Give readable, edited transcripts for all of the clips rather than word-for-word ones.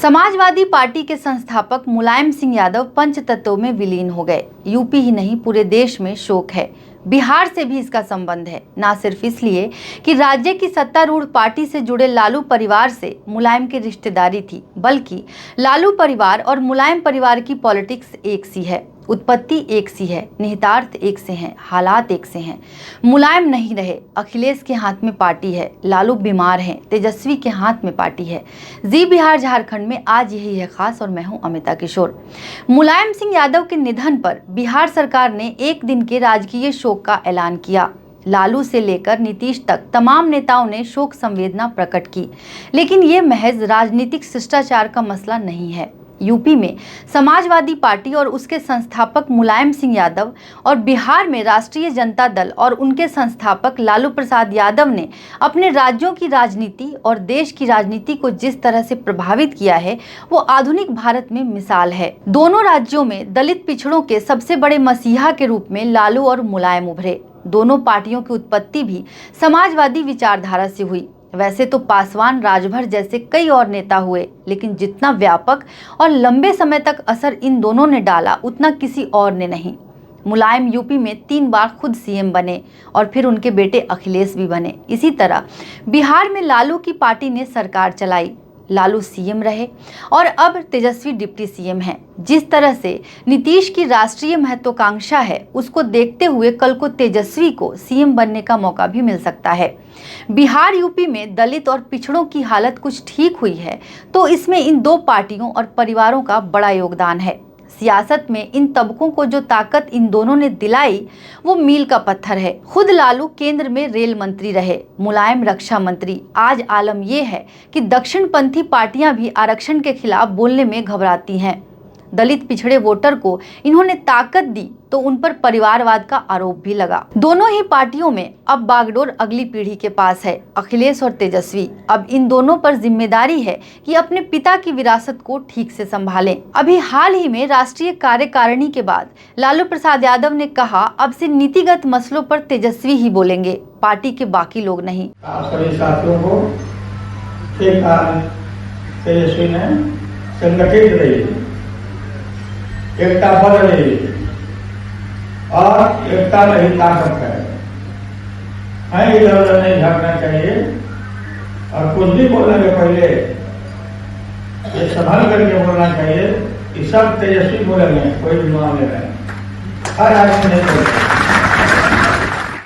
Samajwadi party के संस्थापक मुलायम सिंह यादव पंचतत्व में विलीन हो गए। यूपी ही नहीं पूरे देश में शोक है। बिहार से भी इसका संबंध है, ना सिर्फ इसलिए कि राज्य की सत्तारूढ़ पार्टी से जुड़े लालू परिवार से मुलायम की रिश्तेदारी थी, बल्कि लालू परिवार और मुलायम परिवार की पॉलिटिक्स एक सी है, उत्पत्ति एक सी है, निहितार्थ एक से हैं, हालात एक से हैं। मुलायम नहीं रहे, अखिलेश के हाथ में पार्टी है, लालू बीमार हैं, तेजस्वी के हाथ में पार्टी है। जी बिहार झारखंड में आज यही है खास और मैं हूं अमिता किशोर। मुलायम सिंह यादव के निधन पर बिहार सरकार ने एक दिन के राजकीय शोक का ऐलान किया। लालू से लेकर नीतीश तक तमाम नेताओं ने शोक संवेदना प्रकट की, लेकिन ये महज राजनीतिक शिष्टाचार का मसला नहीं है। यूपी में समाजवादी पार्टी और उसके संस्थापक मुलायम सिंह यादव और बिहार में राष्ट्रीय जनता दल और उनके संस्थापक लालू प्रसाद यादव ने अपने राज्यों की राजनीति और देश की राजनीति को जिस तरह से प्रभावित किया है वो आधुनिक भारत में मिसाल है। दोनों राज्यों में दलित पिछड़ों के सबसे बड़े मसीहा के रूप में लालू और मुलायम उभरे। दोनों पार्टियों की उत्पत्ति भी समाजवादी विचारधारा से हुई। वैसे तो पासवान, राजभर जैसे कई और नेता हुए, लेकिन जितना व्यापक और लंबे समय तक असर इन दोनों ने डाला उतना किसी और ने नहीं। मुलायम यूपी में 3 बार खुद सीएम बने और फिर उनके बेटे अखिलेश भी बने। इसी तरह बिहार में लालू की पार्टी ने सरकार चलाई, लालू सीएम रहे और अब तेजस्वी डिप्टी सीएम हैं। जिस तरह से नीतीश की राष्ट्रीय महत्वाकांक्षा है उसको देखते हुए कल को तेजस्वी को सीएम बनने का मौका भी मिल सकता है। बिहार यूपी में दलित और पिछड़ों की हालत कुछ ठीक हुई है तो इसमें इन दो पार्टियों और परिवारों का बड़ा योगदान है। सियासत में इन तबकों को जो ताकत इन दोनों ने दिलाई वो मील का पत्थर है। खुद लालू केंद्र में रेल मंत्री रहे, मुलायम रक्षा मंत्री। आज आलम यह है कि दक्षिणपंथी पार्टियां भी आरक्षण के खिलाफ बोलने में घबराती हैं। दलित पिछड़े वोटर को इन्होंने ताकत दी तो उन पर परिवारवाद का आरोप भी लगा। दोनों ही पार्टियों में अब बागडोर अगली पीढ़ी के पास है, अखिलेश और तेजस्वी। अब इन दोनों पर जिम्मेदारी है कि अपने पिता की विरासत को ठीक से संभालें। अभी हाल ही में राष्ट्रीय कार्यकारिणी के बाद लालू प्रसाद यादव ने कहा अब से नीतिगत मसलों पर तेजस्वी ही बोलेंगे, पार्टी के बाकी लोग नहीं। सभी साथियों को तेजस्वी ने संगठित रही, एकता बन रही और एकता में ही ताकत है। इधर उधर नहीं भागना चाहिए और कुछ भी बोलने के पहले ये संभाल करके बोलना चाहिए कि सब तेजस्वी बोलेंगे, कोई भी मान ले रहे हैं, हर आदमी नहीं बोलता।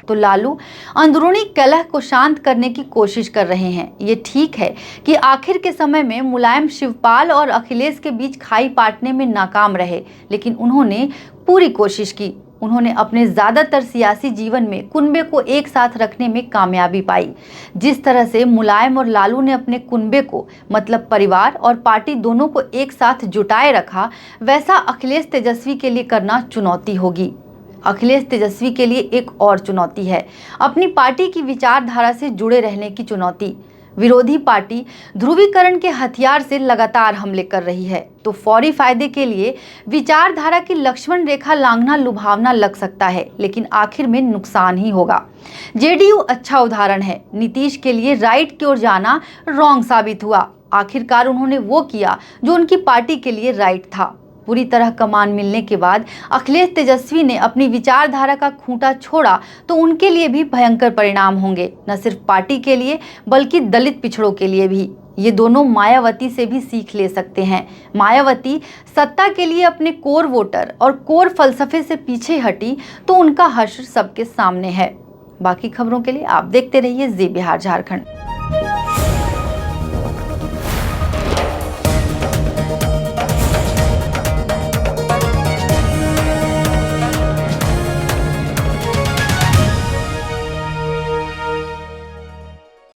तो लालू अंदरूनी कलह को शांत करने की कोशिश कर रहे हैं। ये ठीक है कि आखिर के समय में मुलायम शिवपाल और अखिलेश के बीच खाई पाटने में नाकाम रहे, लेकिन उन्होंने पूरी कोशिश की। उन्होंने अपने ज़्यादातर सियासी जीवन में कुनबे को एक साथ रखने में कामयाबी पाई। जिस तरह से मुलायम और लालू ने अपने कुनबे को मतलब परिवार और पार्टी दोनों को एक साथ जुटाए रखा, वैसा अखिलेश तेजस्वी के लिए करना चुनौती होगी। अखिलेश तेजस्वी के लिए एक और चुनौती है अपनी पार्टी की विचारधारा से जुड़े रहने की चुनौती। विरोधी पार्टी ध्रुवीकरण के हथियार से लगातार हमले कर रही है, तो फौरी फायदे के लिए विचारधारा की लक्ष्मण रेखा लांघना लुभावना लग सकता है, लेकिन आखिर में नुकसान ही होगा। जेडीयू अच्छा उदाहरण है। नीतीश के लिए राइट की ओर जाना रॉन्ग साबित हुआ। आखिरकार उन्होंने वो किया जो उनकी पार्टी के लिए राइट था। पूरी तरह कमान मिलने के बाद अखिलेश तेजस्वी ने अपनी विचारधारा का खूंटा छोड़ा तो उनके लिए भी भयंकर परिणाम होंगे, न सिर्फ पार्टी के लिए बल्कि दलित पिछड़ों के लिए भी। ये दोनों मायावती से भी सीख ले सकते हैं। मायावती सत्ता के लिए अपने कोर वोटर और कोर फलसफे से पीछे हटी तो उनका हश्र सबके सामने है। बाकी खबरों के लिए आप देखते रहिए जी बिहार झारखंड।